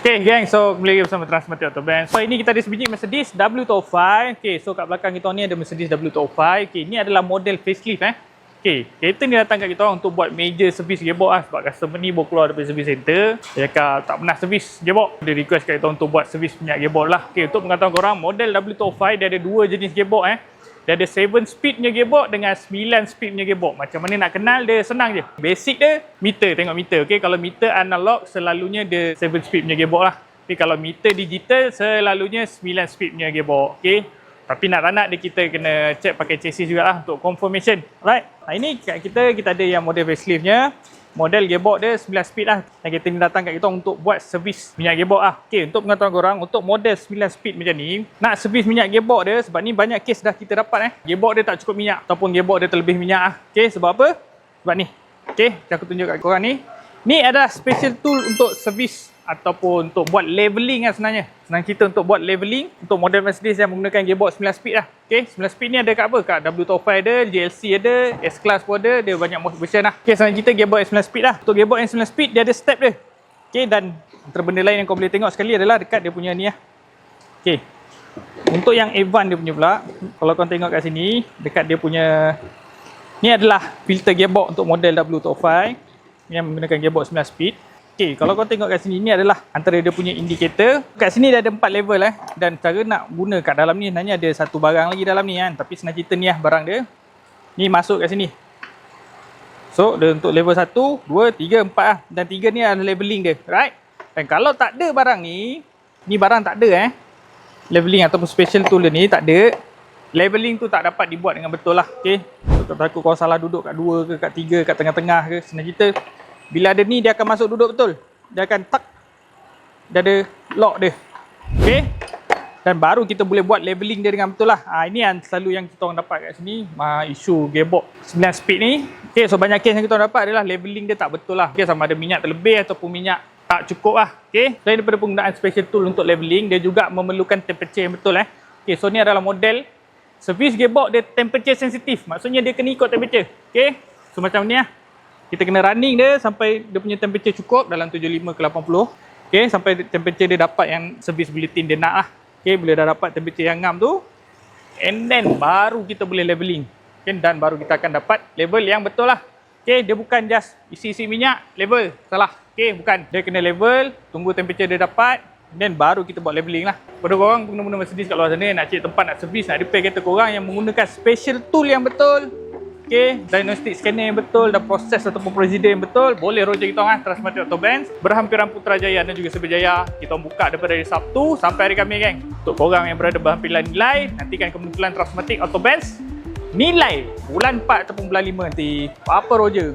Okay gang, so kembali lagi bersama Transmatic Auto Brands. So ini kita ada sebiji Mercedes W205. Okay, so kat belakang kita ni ada Mercedes W205. Okay, ini adalah model facelift Okay, kereta ni datang kat kita orang untuk buat major service gearbox sebab customer ni baru keluar daripada service center. Dia cakap tak pernah service gearbox. Dia request kat kita untuk buat service minyak gearbox lah. Okay, untuk pengetahuan korang, model W205 dia ada dua jenis gearbox Dia ada 7 speed punya gearbox dengan 9 speed punya gearbox. Macam mana nak kenal, dia senang je. Basic dia, meter, tengok meter. Okay, kalau meter analog, selalunya dia 7 speed punya gearbox lah. Tapi kalau meter digital, selalunya 9 speed punya gearbox. Okay. Tapi nak tak nak, kita kena check pakai chassis jugalah untuk confirmation. Alright. Ini kat kita ada yang model faceliftnya. Model gearbox dia 9 speed lah. Dan kita ni datang kat kita untuk buat servis minyak gearbox lah. Okay, untuk pengetahuan korang, untuk model 9 speed macam ni, nak servis minyak gearbox dia, sebab ni banyak kes dah kita dapat gearbox dia tak cukup minyak ataupun gearbox dia terlebih minyak lah. Okay, sebab apa? Sebab ni. Okay, aku tunjuk kat korang ni. Ni adalah special tool untuk servis ataupun untuk buat leveling lah sebenarnya. Senang cerita untuk buat leveling untuk model Mercedes yang menggunakan gearbox 9 speed lah. Okay, 9 speed ni ada kat apa? Kat W205 ada, GLC ada, S-Class pun ada, dia banyak version lah. Okay, senang cerita gearbox 9 speed lah. Untuk gearbox yang 9 speed, dia ada step dia. Okay, dan antara benda lain yang kau boleh tengok sekali adalah dekat dia punya ni lah. Okay, untuk yang Advance dia punya pula, kalau kau tengok kat sini, dekat dia punya, ni adalah filter gearbox untuk model W205 yang menggunakan gearbox 9 speed. Okay, kalau kau tengok kat sini, ni adalah antara dia punya indikator. Kat sini dia ada 4 level dan cara nak guna kat dalam ni, sebenarnya ada satu barang lagi dalam ni kan. Tapi senang cerita ni lah barang dia. Ni masuk kat sini. So, dia untuk level 1, 2, 3, 4 lah. Dan 3 ni adalah leveling dia, right? Dan kalau tak ada barang ni barang tak ada leveling ataupun special tool dia ni tak ada. Leveling tu tak dapat dibuat dengan betul lah, okay? So, takut kau salah duduk kat 2 ke, kat 3, kat tengah-tengah ke, senang cerita. Bila ada ni, dia akan masuk duduk betul. Dia akan tak. Dia ada lock dia. Okay. Dan baru kita boleh buat leveling dia dengan betul lah. Ini yang selalu yang kita orang dapat kat sini. Isu gearbox 9 speed ni. Okay, so banyak case yang kita orang dapat adalah leveling dia tak betul lah. Okay, sama ada minyak terlebih ataupun minyak tak cukup lah. Okay. Selain daripada penggunaan special tool untuk leveling, dia juga memerlukan temperature yang betul Okay, so ni adalah model service gearbox dia temperature sensitif. Maksudnya dia kena ikut temperature. Okay. So macam ni lah. Kita kena running dia sampai dia punya temperature cukup dalam 75 ke 80. Okay, sampai temperature dia dapat yang service bulletin dia nak lah. Okay, bila dah dapat temperature yang ngam tu, and then baru kita boleh leveling. Okay, dan baru kita akan dapat level yang betul lah. Okay, dia bukan just isi-isi minyak, level. Salah. Okay, bukan. Dia kena level, tunggu temperature dia dapat, then baru kita buat leveling lah. Pada korang pengguna Mercedes kat luar sana, nak cari tempat nak servis, nak repair kereta korang yang menggunakan special tool yang betul, okay, diagnostic scanner yang betul dan proses ataupun prosedur yang betul, boleh roger kita orang Transmatic Auto Brands, Berhampiran Putrajaya dan juga Seberjaya. Kita buka daripada hari Sabtu sampai hari Khamis geng. Untuk korang yang berada berhampiran nilai, nantikan kemunculan Transmatic Auto Brands nilai bulan 4 ataupun bulan 5 nanti. Apa roger?